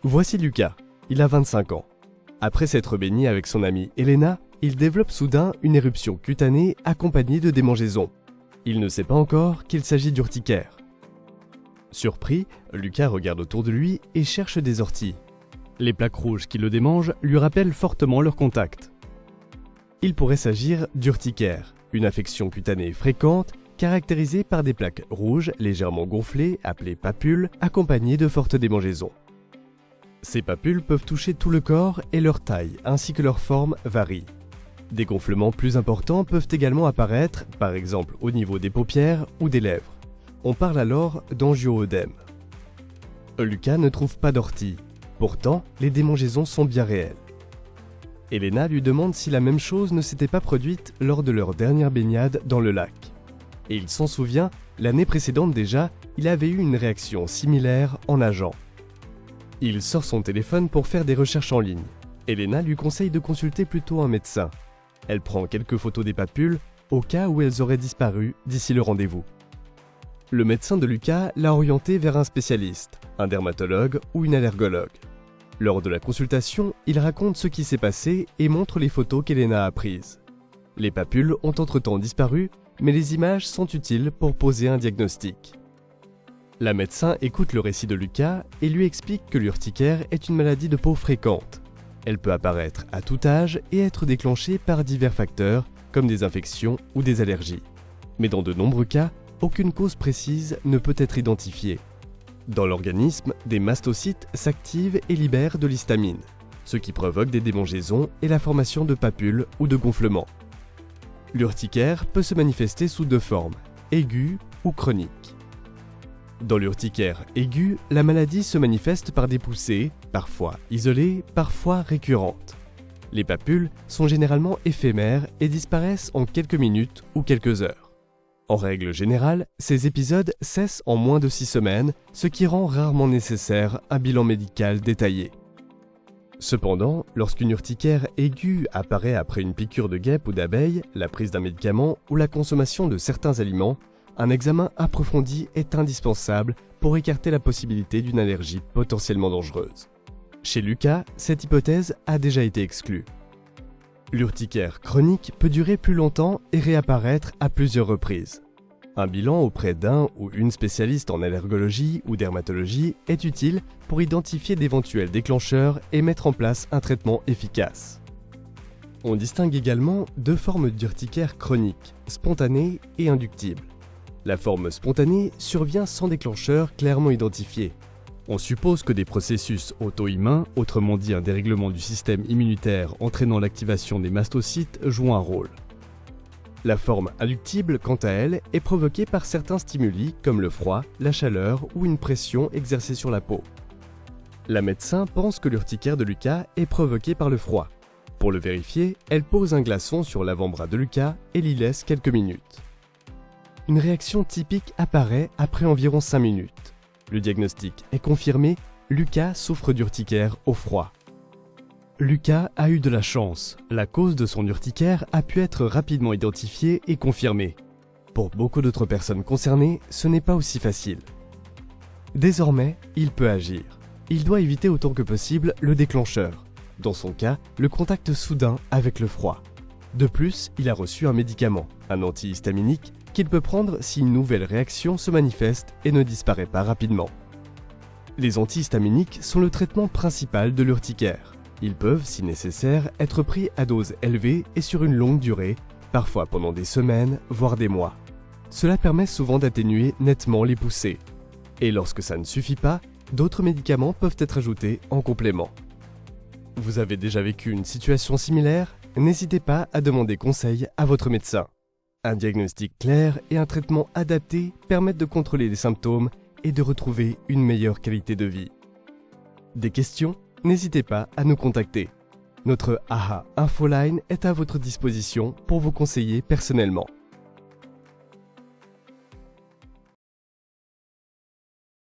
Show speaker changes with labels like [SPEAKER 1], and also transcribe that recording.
[SPEAKER 1] Voici Lucas, il a 25 ans. Après s'être baigné avec son amie Elena, il développe soudain une éruption cutanée accompagnée de démangeaisons. Il ne sait pas encore qu'il s'agit d'urticaire. Surpris, Lucas regarde autour de lui et cherche des orties. Les plaques rouges qui le démangent lui rappellent fortement leur contact. Il pourrait s'agir d'urticaire, une affection cutanée fréquente caractérisée par des plaques rouges légèrement gonflées, appelées papules, accompagnées de fortes démangeaisons. Ces papules peuvent toucher tout le corps et leur taille ainsi que leur forme varient. Des gonflements plus importants peuvent également apparaître, par exemple au niveau des paupières ou des lèvres. On parle alors d'angio-œdème. Lucas ne trouve pas d'ortie. Pourtant, les démangeaisons sont bien réelles. Elena lui demande si la même chose ne s'était pas produite lors de leur dernière baignade dans le lac. Et il s'en souvient, l'année précédente déjà, il avait eu une réaction similaire en nageant. Il sort son téléphone pour faire des recherches en ligne. Elena lui conseille de consulter plutôt un médecin. Elle prend quelques photos des papules au cas où elles auraient disparu d'ici le rendez-vous. Le médecin de Lucas l'a orienté vers un spécialiste, un dermatologue ou une allergologue. Lors de la consultation, il raconte ce qui s'est passé et montre les photos qu'Elena a prises. Les papules ont entre-temps disparu, mais les images sont utiles pour poser un diagnostic. La médecin écoute le récit de Lucas et lui explique que l'urticaire est une maladie de peau fréquente. Elle peut apparaître à tout âge et être déclenchée par divers facteurs, comme des infections ou des allergies. Mais dans de nombreux cas, aucune cause précise ne peut être identifiée. Dans l'organisme, des mastocytes s'activent et libèrent de l'histamine, ce qui provoque des démangeaisons et la formation de papules ou de gonflements. L'urticaire peut se manifester sous deux formes, aiguë ou chronique. Dans l'urticaire aiguë, la maladie se manifeste par des poussées, parfois isolées, parfois récurrentes. Les papules sont généralement éphémères et disparaissent en quelques minutes ou quelques heures. En règle générale, ces épisodes cessent en moins de 6 semaines, ce qui rend rarement nécessaire un bilan médical détaillé. Cependant, lorsqu'une urticaire aiguë apparaît après une piqûre de guêpe ou d'abeille, la prise d'un médicament ou la consommation de certains aliments, un examen approfondi est indispensable pour écarter la possibilité d'une allergie potentiellement dangereuse. Chez Lucas, cette hypothèse a déjà été exclue. L'urticaire chronique peut durer plus longtemps et réapparaître à plusieurs reprises. Un bilan auprès d'un ou une spécialiste en allergologie ou dermatologie est utile pour identifier d'éventuels déclencheurs et mettre en place un traitement efficace. On distingue également deux formes d'urticaire chronique, spontanée et inductible. La forme spontanée survient sans déclencheur clairement identifié. On suppose que des processus auto-immuns, autrement dit un dérèglement du système immunitaire entraînant l'activation des mastocytes, jouent un rôle. La forme inductible, quant à elle, est provoquée par certains stimuli comme le froid, la chaleur ou une pression exercée sur la peau. La médecin pense que l'urticaire de Lucas est provoquée par le froid. Pour le vérifier, elle pose un glaçon sur l'avant-bras de Lucas et l'y laisse quelques minutes. Une réaction typique apparaît après environ 5 minutes. Le diagnostic est confirmé, Lucas souffre d'urticaire au froid. Lucas a eu de la chance, la cause de son urticaire a pu être rapidement identifiée et confirmée. Pour beaucoup d'autres personnes concernées, ce n'est pas aussi facile. Désormais, il peut agir. Il doit éviter autant que possible le déclencheur. Dans son cas, le contact soudain avec le froid. De plus, il a reçu un médicament, un antihistaminique, qu'il peut prendre si une nouvelle réaction se manifeste et ne disparaît pas rapidement. Les antihistaminiques sont le traitement principal de l'urticaire. Ils peuvent, si nécessaire, être pris à dose élevée et sur une longue durée, parfois pendant des semaines, voire des mois. Cela permet souvent d'atténuer nettement les poussées. Et lorsque ça ne suffit pas, d'autres médicaments peuvent être ajoutés en complément. Vous avez déjà vécu une situation similaire ? N'hésitez pas à demander conseil à votre médecin. Un diagnostic clair et un traitement adapté permettent de contrôler les symptômes et de retrouver une meilleure qualité de vie. Des questions ? N'hésitez pas à nous contacter. Notre AHA Infoline est à votre disposition pour vous conseiller personnellement.